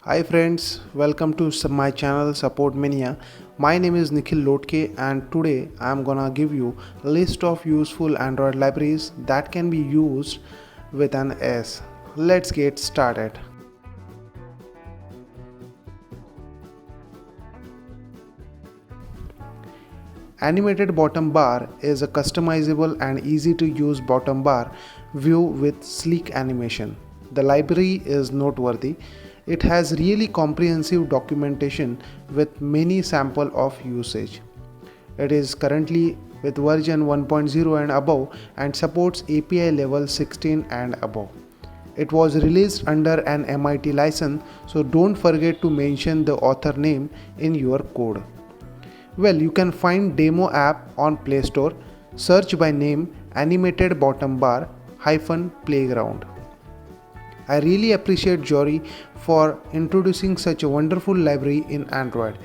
Hi friends, welcome to my channel Support Mania. My name is Nikhil Lotke and today I am gonna give you a list of useful Android libraries that can be used with an S. Let's get started. Animated bottom bar is a customizable and easy to use bottom bar view with sleek animation. The library is noteworthy. It has really comprehensive documentation with many sample of usage. It is currently with version 1.0 and above and supports API level 16 and above. It was released under an MIT license, so don't forget to mention the author name in your code. Well, you can find demo app on Play Store. Search by name animated bottom bar hyphen playground. I really appreciate Jory for introducing such a wonderful library in Android.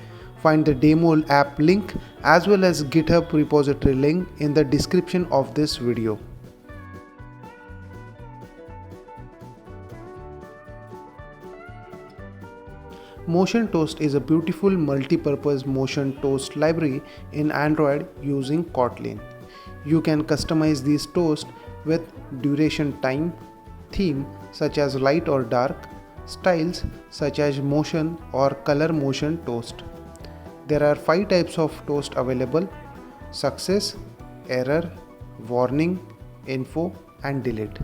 Find the demo app link as well as GitHub repository link in the description of this video. Motion Toast is a beautiful multi-purpose motion toast library in Android using Kotlin. You can customize these toasts with duration time, theme such as light or dark, styles such as motion or color motion toast. There are 5 types of toast available: success, error, warning, info and delete.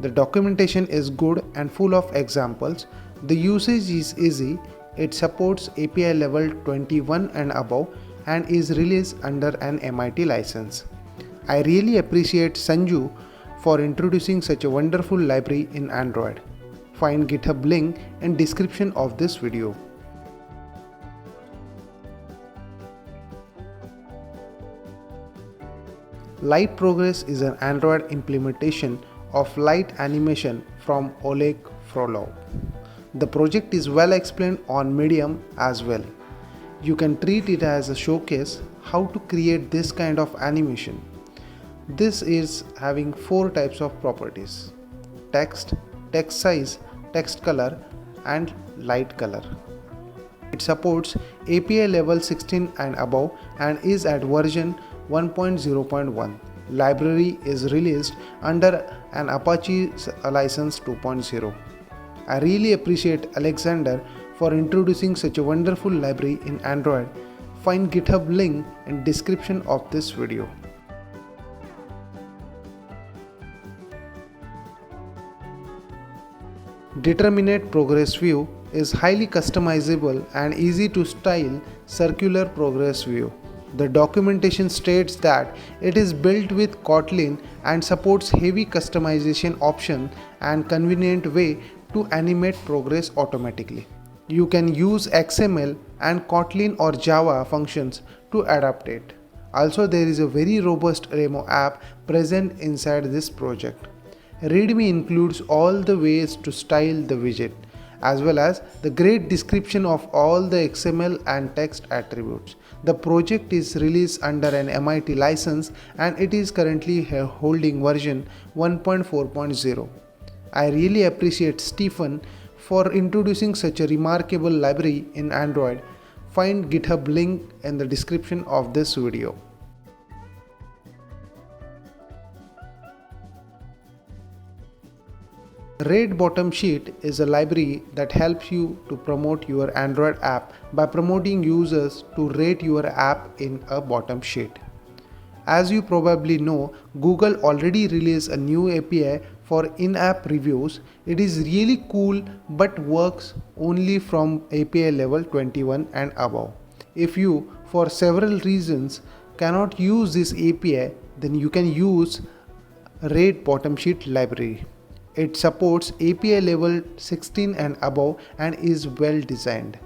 The documentation is good and full of examples. The usage is easy. It supports API level 21 and above and is released under an MIT license. I really appreciate Sanju for introducing such a wonderful library in Android. Find GitHub link in description of this video. Light Progress is an Android implementation of light animation from Oleg Frolov. The project is well explained on Medium as well. You can treat it as a showcase how to create this kind of animation. This is having 4 types of properties: text, text size, text color and light color. It supports API level 16 and above and is at version 1.0.1. Library is released under an Apache license 2.0. I really appreciate Alexander for introducing such a wonderful library in Android. Find GitHub link in description of this video. Determinate Progress View is highly customizable and easy to style circular progress view. The documentation states that it is built with Kotlin and supports heavy customization option and convenient way to animate progress automatically. You can use XML and Kotlin or Java functions to adapt it. Also, there is a very robust Remo app present inside this project. README includes all the ways to style the widget, as well as the great description of all the XML and text attributes. The project is released under an MIT license and it is currently holding version 1.4.0. I really appreciate Stephen for introducing such a remarkable library in Android. Find GitHub link in the description of this video. Red Bottom Sheet is a library that helps you to promote your Android app by promoting users to rate your app in a bottom sheet. As you probably know, Google already released a new API for in-app reviews. It is really cool but works only from API level 21 and above. If you, for several reasons, cannot use this API, then you can use Red Bottom Sheet library. It supports API level 16 and above and is well designed.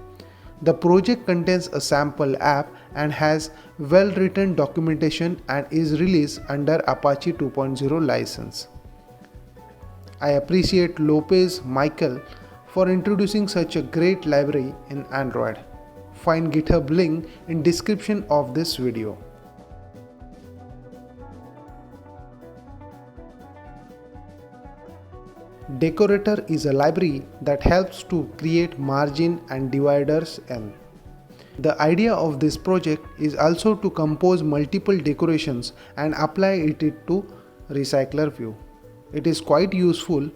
The project contains a sample app and has well written documentation and is released under Apache 2.0 license. I appreciate Lopez Michael for introducing such a great library in Android. Find GitHub link in description of this video. Decorator is a library that helps to create margin and dividers in. The idea of this project is also to compose multiple decorations and apply it to Recycler View. It is quite useful.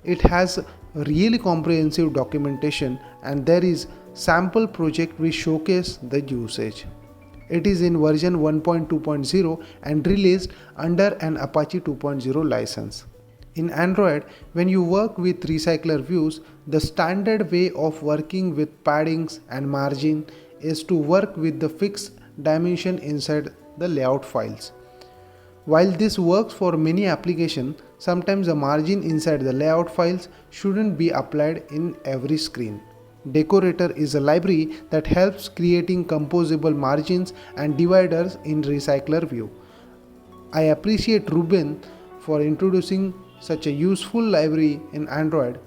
It has really comprehensive documentation and there is sample project which showcase the usage. It is in version 1.2.0 and released under an Apache 2.0 license. In Android, when you work with Recycler Views, the standard way of working with paddings and margin is to work with the fixed dimension inside the layout files. While this works for many applications, sometimes the margin inside the layout files shouldn't be applied in every screen. Decorator is a library that helps creating composable margins and dividers in Recycler View. I appreciate Ruben for introducing such a useful library in Android.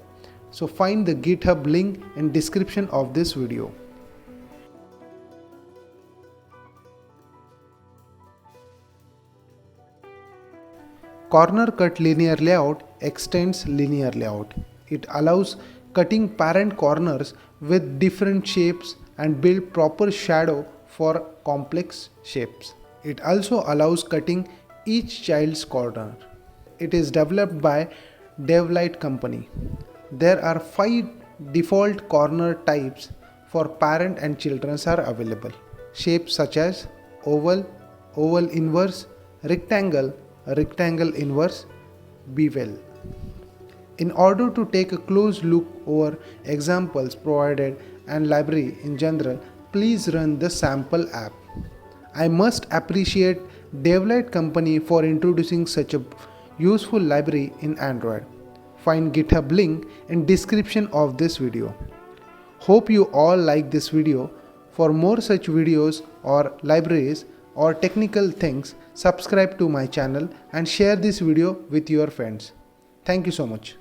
So find the GitHub link in description of this video. Corner cut linear layout extends linear layout. It allows cutting parent corners with different shapes and build proper shadow for complex shapes. It also allows cutting each child's corner. It is developed by DevLite company. There are 5 default corner types for parent and children are available. Shapes such as oval, oval inverse, rectangle, rectangle inverse, bevel. In order to take a close look over examples provided and library in general, please run the sample app. I must appreciate DevLite company for introducing such a useful library in Android. Find GitHub link in description of this video. Hope you all like this video. For more such videos or libraries or technical things, subscribe to my channel and share this video with your friends. Thank you so much.